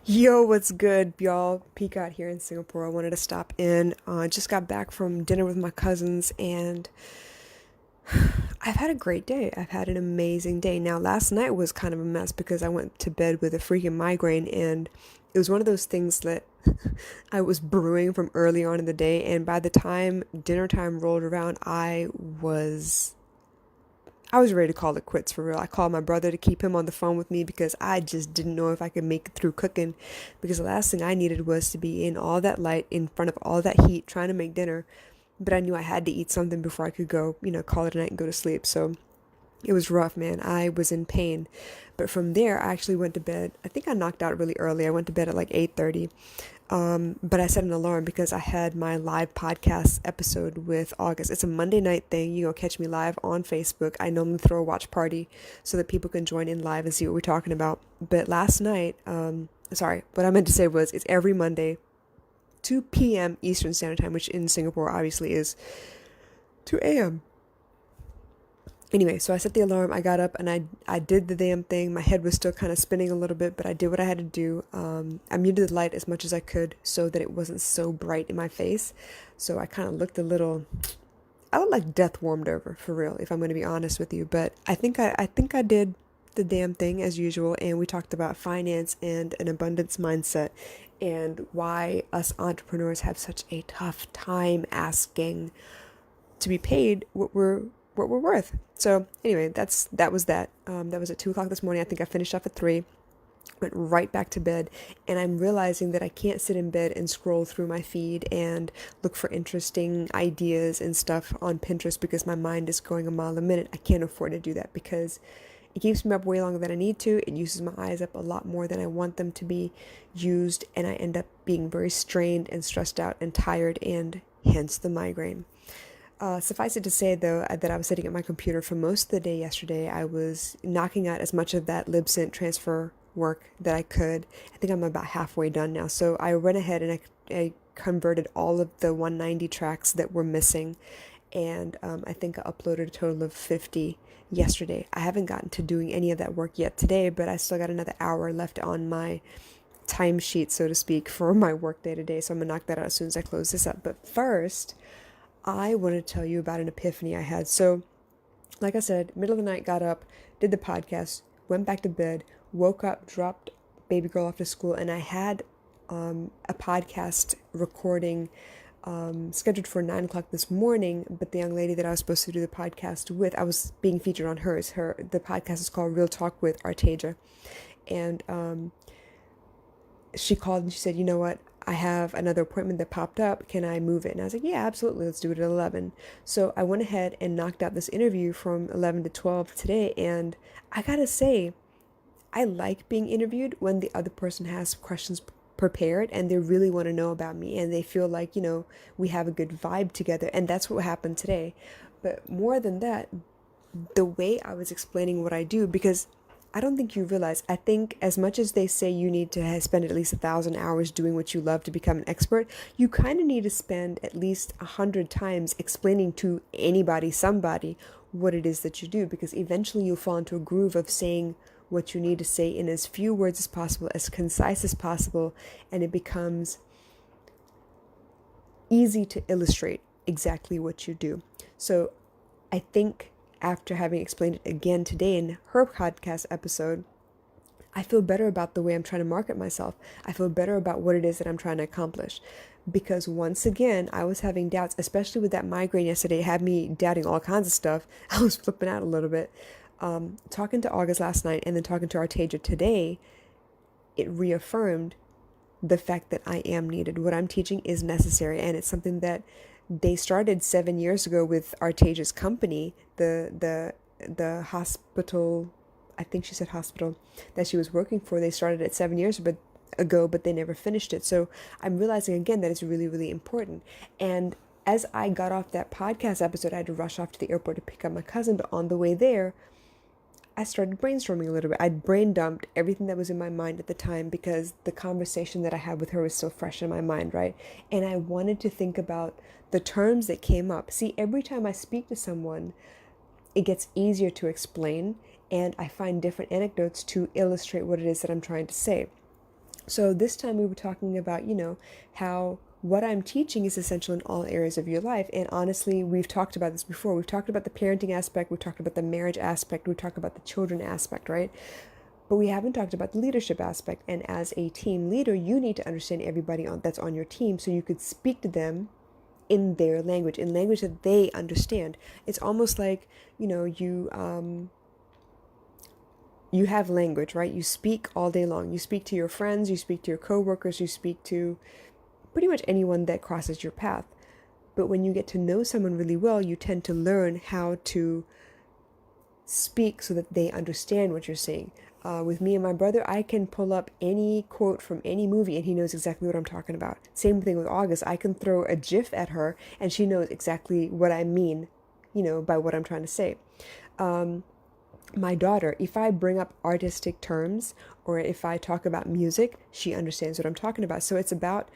Yo, what's good, y'all? Peacock here in Singapore. I wanted to stop in. Just got back from dinner with my cousins, and I've had a great day. I've had an amazing day. Now, last night was kind of a mess because I went to bed with a freaking migraine, and it was one of those things that I was brewing from early on in the day, and by the time dinner time rolled around, I was ready to call it quits for real. I called my brother to keep him on the phone with me because I just didn't know if I could make it through cooking. Because the last thing I needed was to be in all that light, in front of all that heat, trying to make dinner. But I knew I had to eat something before I could go, call it a night and go to sleep. So it was rough, man. I was in pain. But from there, I actually went to bed. I think I knocked out really early. I went to bed at like 8:30. But I set an alarm because I had my live podcast episode with August. It's a Monday night thing. You go catch me live on Facebook. I normally throw a watch party so that people can join in live and see what we're talking about. But last night, sorry, what I meant to say was it's every Monday, 2 p.m. Eastern Standard Time, which in Singapore obviously is 2 a.m. Anyway, so I set the alarm, I got up and I did the damn thing. My head was still kind of spinning a little bit, but I did what I had to do. I muted the light as much as I could so that it wasn't so bright in my face. So I kind of looked a little, I look like death warmed over for real, if I'm going to be honest with you. But I think I did the damn thing as usual. And we talked about finance and an abundance mindset and why us entrepreneurs have such a tough time asking to be paid what we're worth. So anyway, that was at 2 o'clock this morning. I think I finished off at 3. Went right back to bed, and I'm realizing that I can't sit in bed and scroll through my feed and look for interesting ideas and stuff on Pinterest because my mind is going a mile a minute. I can't afford to do that because it keeps me up way longer than I need to. It uses my eyes up a lot more than I want them to be used, and I end up being very strained and stressed out and tired, and hence the migraine. Suffice it to say, though, that I was sitting at my computer for most of the day yesterday. I was knocking out as much of that Libsyn transfer work that I could. I think I'm about halfway done now. So I went ahead and I converted all of the 190 tracks that were missing. And I think I uploaded a total of 50 yesterday. I haven't gotten to doing any of that work yet today, but I still got another hour left on my timesheet, so to speak, for my work day today. So I'm going to knock that out as soon as I close this up. But first, I want to tell you about an epiphany I had. So, like I said, middle of the night, got up, did the podcast, went back to bed, woke up, dropped baby girl off to school, and I had a podcast recording scheduled for 9 o'clock this morning. But the young lady that I was supposed to do the podcast with, I was being featured on hers. The podcast is called Real Talk with Artasia, and she called and she said, you know what? I have another appointment that popped up. Can I move it? And I was like, yeah, absolutely. Let's do it at 11. So I went ahead and knocked out this interview from 11 to 12 today. And I gotta say, I like being interviewed when the other person has questions prepared and they really want to know about me and they feel like, we have a good vibe together. And that's what happened today. But more than that, the way I was explaining what I do, because I don't think you realize, I think as much as they say you need to spend at least 1,000 hours doing what you love to become an expert, you kind of need to spend at least 100 times explaining to anybody, somebody, what it is that you do, because eventually you'll fall into a groove of saying what you need to say in as few words as possible, as concise as possible, and it becomes easy to illustrate exactly what you do. So I think after having explained it again today in her podcast episode, I feel better about the way I'm trying to market myself. I feel better about what it is that I'm trying to accomplish. Because once again, I was having doubts, especially with that migraine yesterday. It had me doubting all kinds of stuff. I was flipping out a little bit. Talking to August last night and then talking to Artasia today, it reaffirmed the fact that I am needed. What I'm teaching is necessary, and it's something that they started 7 years ago with Artasia's company, the hospital. I think she said hospital that she was working for. They started it 7 years ago, but they never finished it. So I'm realizing again that it's really, really important. And as I got off that podcast episode, I had to rush off to the airport to pick up my cousin. But on the way there, I started brainstorming a little bit. I'd brain dumped everything that was in my mind at the time because the conversation that I had with her was still fresh in my mind, right? And I wanted to think about the terms that came up. See, every time I speak to someone, it gets easier to explain, and I find different anecdotes to illustrate what it is that I'm trying to say. So this time we were talking about, how what I'm teaching is essential in all areas of your life. And honestly, we've talked about this before. We've talked about the parenting aspect, we've talked about the marriage aspect, we've talked about the children aspect, right? But we haven't talked about the leadership aspect. And as a team leader, you need to understand everybody that's on your team so you could speak to them in their language, in language that they understand. It's almost like, you have language, right? You speak all day long. You speak to your friends, you speak to your coworkers, you speak to pretty much anyone that crosses your path. But when you get to know someone really well, you tend to learn how to speak so that they understand what you're saying. With me and my brother, I can pull up any quote from any movie and he knows exactly what I'm talking about. Same thing with August. I can throw a GIF at her and she knows exactly what I mean, by what I'm trying to say. My daughter, if I bring up artistic terms or if I talk about music, she understands what I'm talking about. So it's about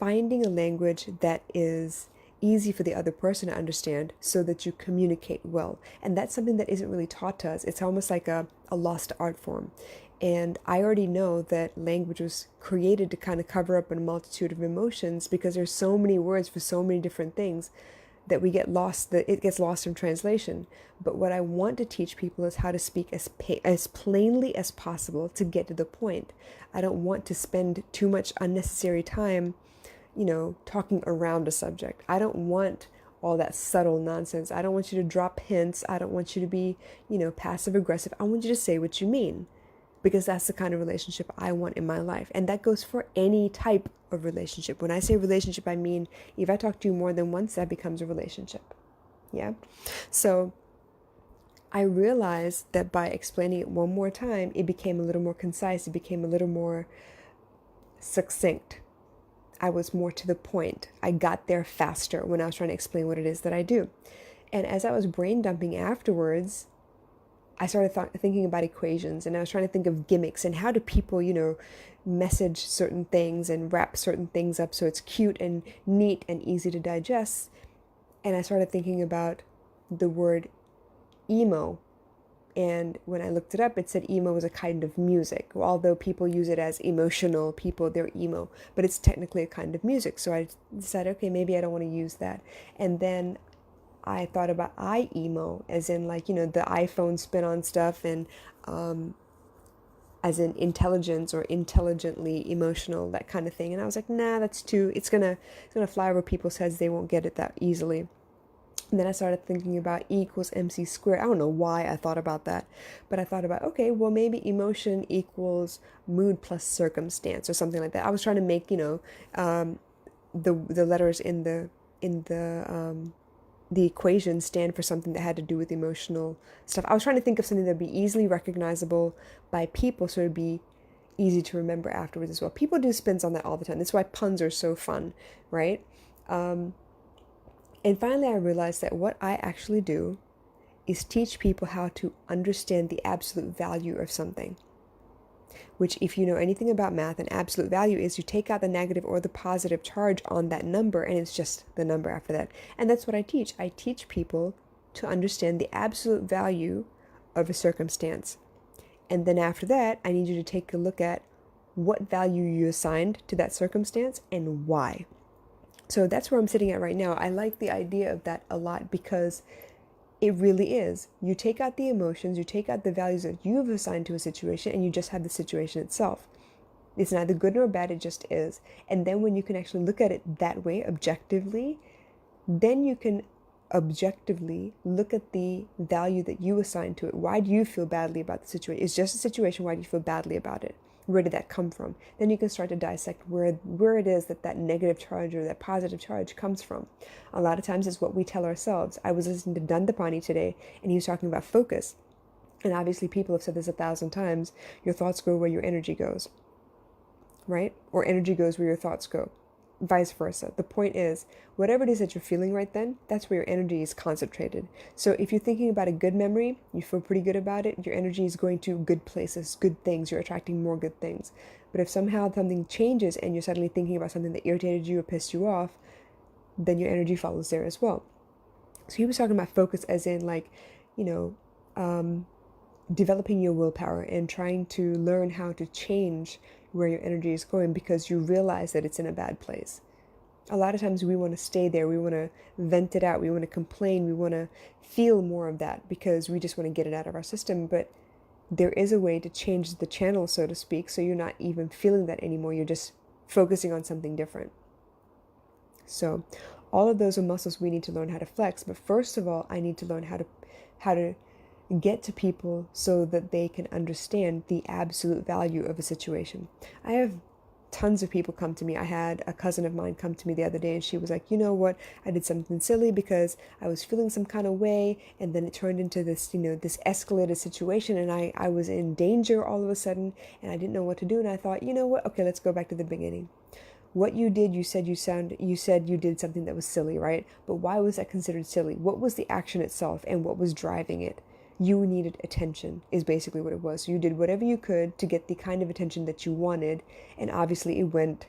finding a language that is easy for the other person to understand so that you communicate well. And that's something that isn't really taught to us. It's almost like a lost art form. And I already know that language was created to kind of cover up a multitude of emotions because there's so many words for so many different things that we get lost, that it gets lost in translation. But what I want to teach people is how to speak as plainly as possible to get to the point. I don't want to spend too much unnecessary time, talking around a subject. I don't want all that subtle nonsense. I don't want you to drop hints. I don't want you to be, passive aggressive. I want you to say what you mean because that's the kind of relationship I want in my life. And that goes for any type of relationship. When I say relationship, I mean if I talk to you more than once, that becomes a relationship. Yeah. So I realized that by explaining it one more time, it became a little more concise. It became a little more succinct. I was more to the point. I got there faster when I was trying to explain what it is that I do. And as I was brain dumping afterwards, I started thinking about equations and I was trying to think of gimmicks and how do people, message certain things and wrap certain things up so it's cute and neat and easy to digest. And I started thinking about the word emo. And when I looked it up, it said emo was a kind of music. Although people use it as emotional people, they're emo, but it's technically a kind of music. So I decided, okay, maybe I don't want to use that. And then I thought about emo as in like, the iPhone spin on stuff and as in intelligence or intelligently emotional, that kind of thing. And I was like, nah, that's too, it's gonna fly over people's heads. They won't get it that easily. And then I started thinking about E equals MC squared. I don't know why I thought about that, but I thought about, okay, well, maybe emotion equals mood plus circumstance or something like that. I was trying to make, the letters in the equation stand for something that had to do with emotional stuff. I was trying to think of something that would be easily recognizable by people so it would be easy to remember afterwards as well. People do spins on that all the time. That's why puns are so fun, right? And finally, I realized that what I actually do is teach people how to understand the absolute value of something. Which, if you know anything about math, an absolute value is you take out the negative or the positive charge on that number and it's just the number after that. And that's what I teach. I teach people to understand the absolute value of a circumstance. And then after that, I need you to take a look at what value you assigned to that circumstance and why. So that's where I'm sitting at right now. I like the idea of that a lot because it really is. You take out the emotions, you take out the values that you've assigned to a situation, and you just have the situation itself. It's neither good nor bad, it just is. And then when you can actually look at it that way, objectively, then you can objectively look at the value that you assign to it. Why do you feel badly about the situation? It's just a situation. Why do you feel badly about it? Where did that come from? Then you can start to dissect where it is that negative charge or that positive charge comes from. A lot of times it's what we tell ourselves. I was listening to Dandapani today and he was talking about focus. And obviously people have said this 1,000 times. Your thoughts go where your energy goes, right? Or energy goes where your thoughts go. Vice versa. The point is, whatever it is that you're feeling right then, that's where your energy is concentrated. So if you're thinking about a good memory, you feel pretty good about it, your energy is going to good places, good things, you're attracting more good things. But if somehow something changes and you're suddenly thinking about something that irritated you or pissed you off, then your energy follows there as well. So he was talking about focus as in like, you know, developing your willpower and trying to learn how to change where your energy is going because you realize that it's in a bad place. A lot of times we want to stay there. We want to vent it out. We want to complain. We want to feel more of that because we just want to get it out of our system. But there is a way to change the channel, so to speak, so you're not even feeling that anymore. You're just focusing on something different. So all of those are muscles we need to learn how to flex. But first of all, I need to learn how to get to people so that they can understand the absolute value of a situation. I have tons of people come to me. I had a cousin of mine come to me the other day and she was like, you know what, I did something silly because I was feeling some kind of way and then it turned into this, this escalated situation and I was in danger all of a sudden and I didn't know what to do. And I thought, you know what, okay, let's go back to the beginning. What you did, you said you did something that was silly, right? But why was that considered silly? What was the action itself and what was driving it? You needed attention is basically what it was. So you did whatever you could to get the kind of attention that you wanted, and obviously it went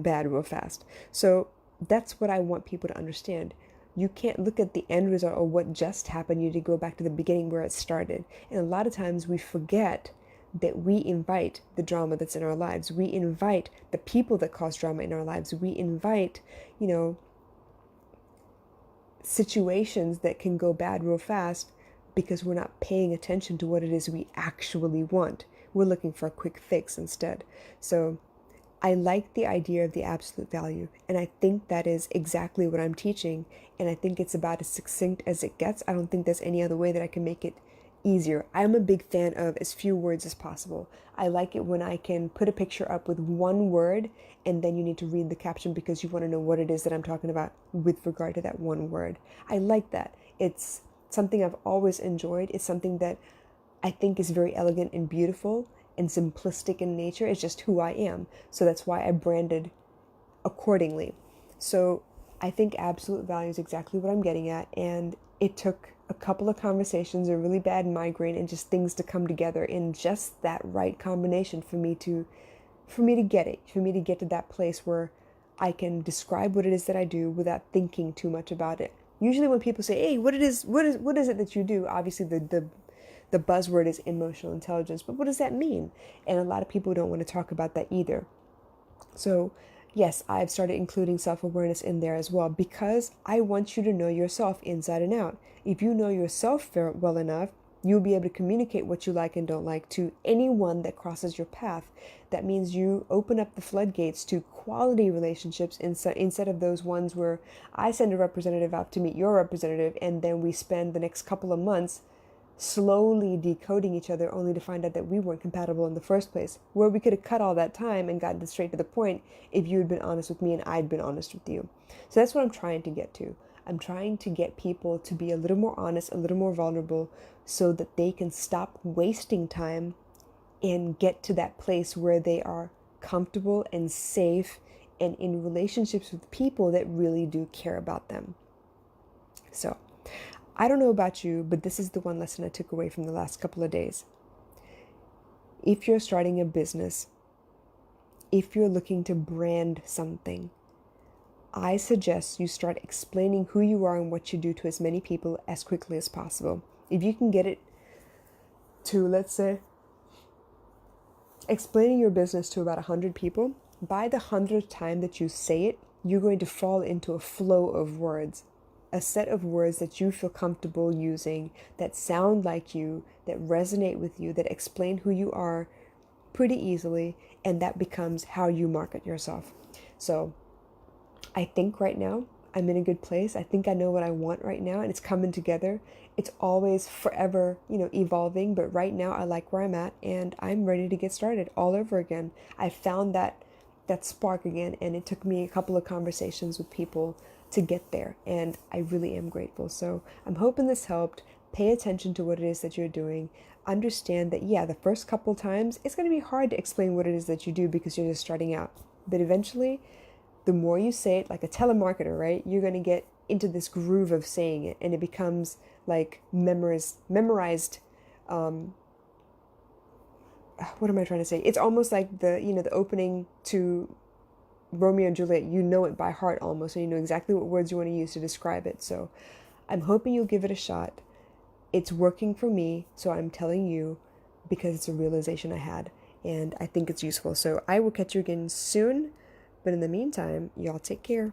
bad real fast. So that's what I want people to understand. You can't look at the end result or what just happened. You need to go back to the beginning where it started. And a lot of times we forget that we invite the drama that's in our lives. We invite the people that cause drama in our lives. We invite, situations that can go bad real fast because we're not paying attention to what it is we actually want. We're looking for a quick fix instead. So I like the idea of the absolute value, and I think that is exactly what I'm teaching, and I think it's about as succinct as it gets. I don't think there's any other way that I can make it easier. I'm a big fan of as few words as possible. I like it when I can put a picture up with one word and then you need to read the caption because you want to know what it is that I'm talking about with regard to that one word. I like that. It's something I've always enjoyed. It's something that I think is very elegant and beautiful and simplistic in nature. It's just who I am. So that's why I branded accordingly. So I think absolute value is exactly what I'm getting at. And it took a couple of conversations, a really bad migraine, and just things to come together in just that right combination for me to get it, for me to get to that place where I can describe what it is that I do without thinking too much about it. Usually when people say, hey, what is it that you do? Obviously the buzzword is emotional intelligence, but what does that mean? And a lot of people don't want to talk about that either. So yes, I've started including self-awareness in there as well because I want you to know yourself inside and out. If you know yourself well enough, you'll be able to communicate what you like and don't like to anyone that crosses your path. That means you open up the floodgates to quality relationships instead of those ones where I send a representative out to meet your representative and then we spend the next couple of months slowly decoding each other only to find out that we weren't compatible in the first place, where we could have cut all that time and gotten straight to the point if you had been honest with me and I'd been honest with you. So that's what I'm trying to get to. I'm trying to get people to be a little more honest, a little more vulnerable, so that they can stop wasting time and get to that place where they are comfortable and safe and in relationships with people that really do care about them. So I don't know about you, but this is the one lesson I took away from the last couple of days. If you're starting a business, if you're looking to brand something, I suggest you start explaining who you are and what you do to as many people as quickly as possible. If you can get it to, let's say, explaining your business to about 100 people, by the 100th time that you say it, you're going to fall into a flow of words. A set of words that you feel comfortable using, that sound like you, that resonate with you, that explain who you are pretty easily, and that becomes how you market yourself. So I think right now I'm in a good place. I think I know what I want right now, and it's coming together. It's always forever, evolving, but right now I like where I'm at, and I'm ready to get started all over again. I found that spark again, and it took me a couple of conversations with people to get there, and I really am grateful. So I'm hoping this helped. Pay attention to what it is that you're doing. Understand that, the first couple times it's going to be hard to explain what it is that you do because you're just starting out. But eventually, the more you say it, like a telemarketer, right? You're going to get into this groove of saying it, and it becomes like memorized. What am I trying to say? It's almost like the opening to Romeo and Juliet. You know it by heart almost, and you know exactly what words you want to use to describe it. So I'm hoping you'll give it a shot. It's working for me, so I'm telling you because it's a realization I had. and I think it's useful. So I will catch you again soon, but in the meantime, y'all take care.